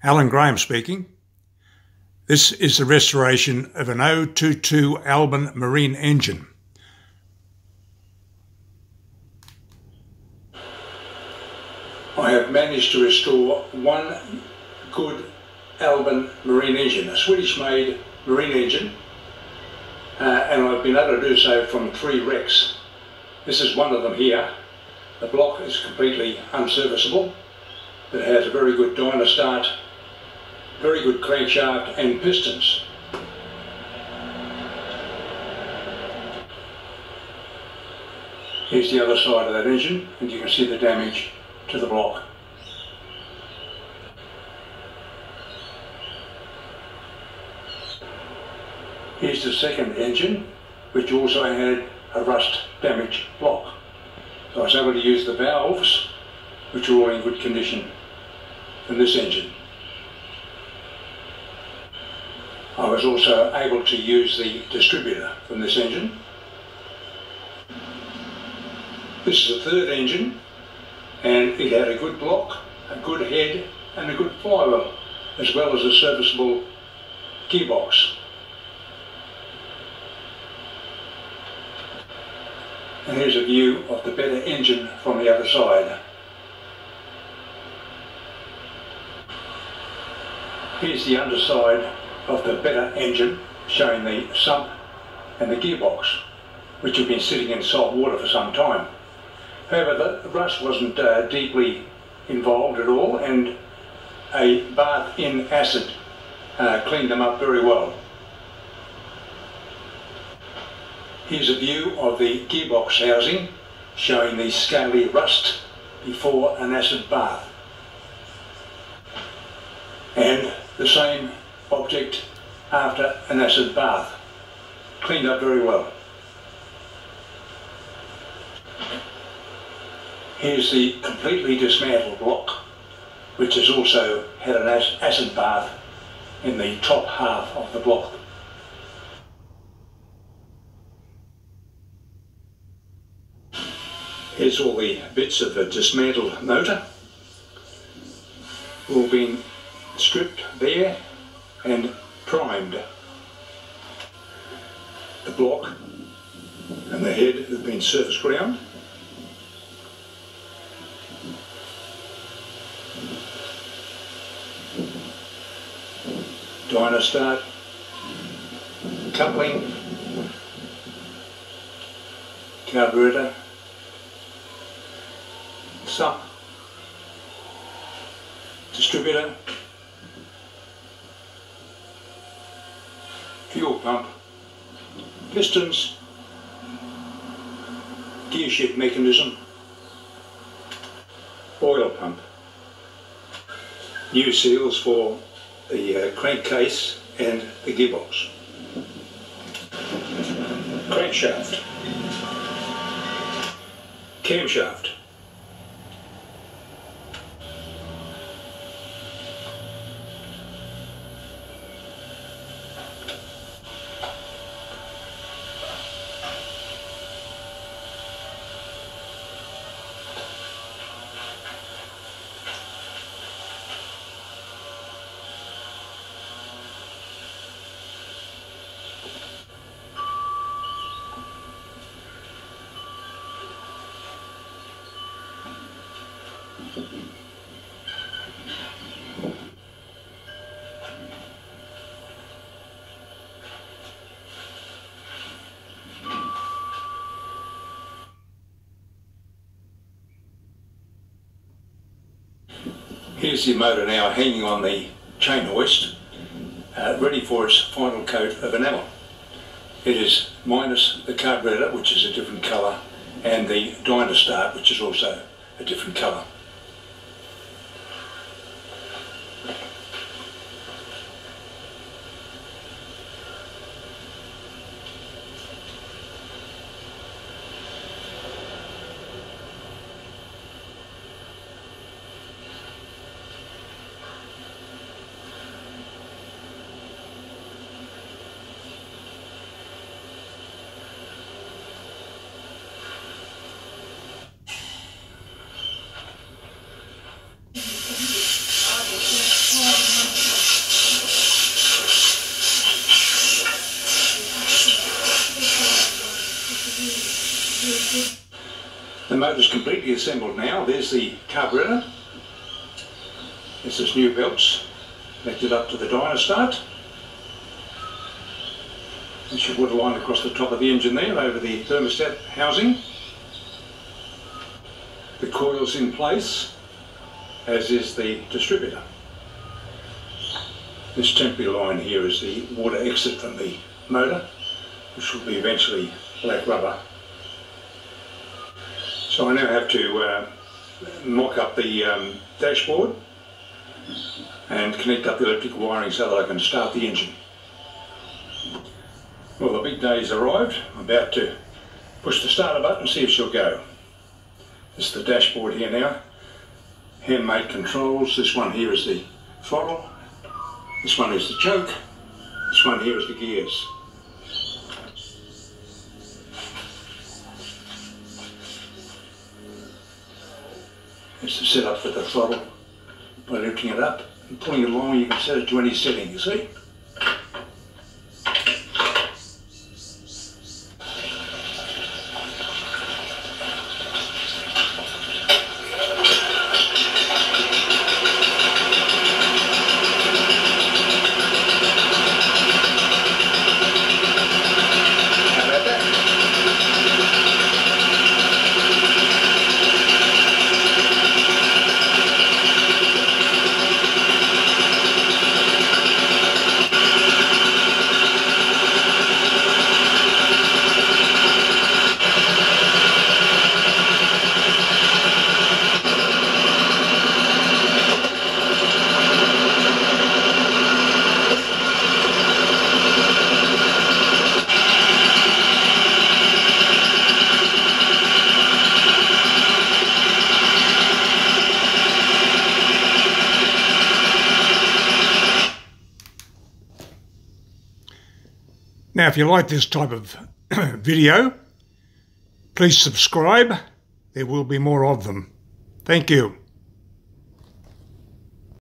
Alan Graham speaking. This is the restoration of an 022 Albin marine engine. I have managed to restore one good Albin marine engine, a Swedish-made marine engine, and I've been able to do so from 3 wrecks. This is one of them here. The block is completely unserviceable. It has a very good dyno start, very good crankshaft and pistons. Here's the other side of that engine, and you can see the damage to the block. Here's the second engine, which also had a rust damaged block. So I was able to use the valves, which are all in good condition in this engine. I was also able to use the distributor from this engine. This is the third engine, and it had a good block, a good head and a good flywheel, as well as a serviceable gearbox. And here's a view of the better engine from the other side. Here's the underside of the better engine, showing the sump and the gearbox, which have been sitting in salt water for some time. However, the rust wasn't deeply involved at all, and a bath in acid cleaned them up very well. Here's a view of the gearbox housing, showing the scaly rust before an acid bath. And the same object after an acid bath, cleaned up very well. Here's the completely dismantled block, which has also had an acid bath in the top half of the block. Here's all the bits of the dismantled motor, all been stripped bare and primed. The block and the head have been surface ground. Dyno start, coupling, carburetor, sump, distributor, fuel pump, pistons, gear shift mechanism, oil pump, new seals for the crankcase and the gearbox, crankshaft, camshaft, Here's the motor now hanging on the chain hoist, ready for its final coat of enamel. It is minus the carburetor, which is a different colour, and the dyno start, which is also a different colour. motor's completely assembled now. There's the carburetor. There's its new belts connected up to the dyno start. There's your water line across the top of the engine there over the thermostat housing. The coil's in place, as is the distributor. This temporary line here is the water exit from the motor, which will be eventually black rubber. So I now have to mock up the dashboard and connect up the electrical wiring so that I can start the engine. Well, the big day's arrived. I'm about to push the starter button and see if she'll go. This is the dashboard here now. Handmade controls. This one here is the throttle. This one is the choke. This one here is the gears. It's the setup for the throttle. By lifting it up and pulling it along, you can set it to any setting, you see. Now, if you like this type of video, please subscribe. There will be more of them. Thank you.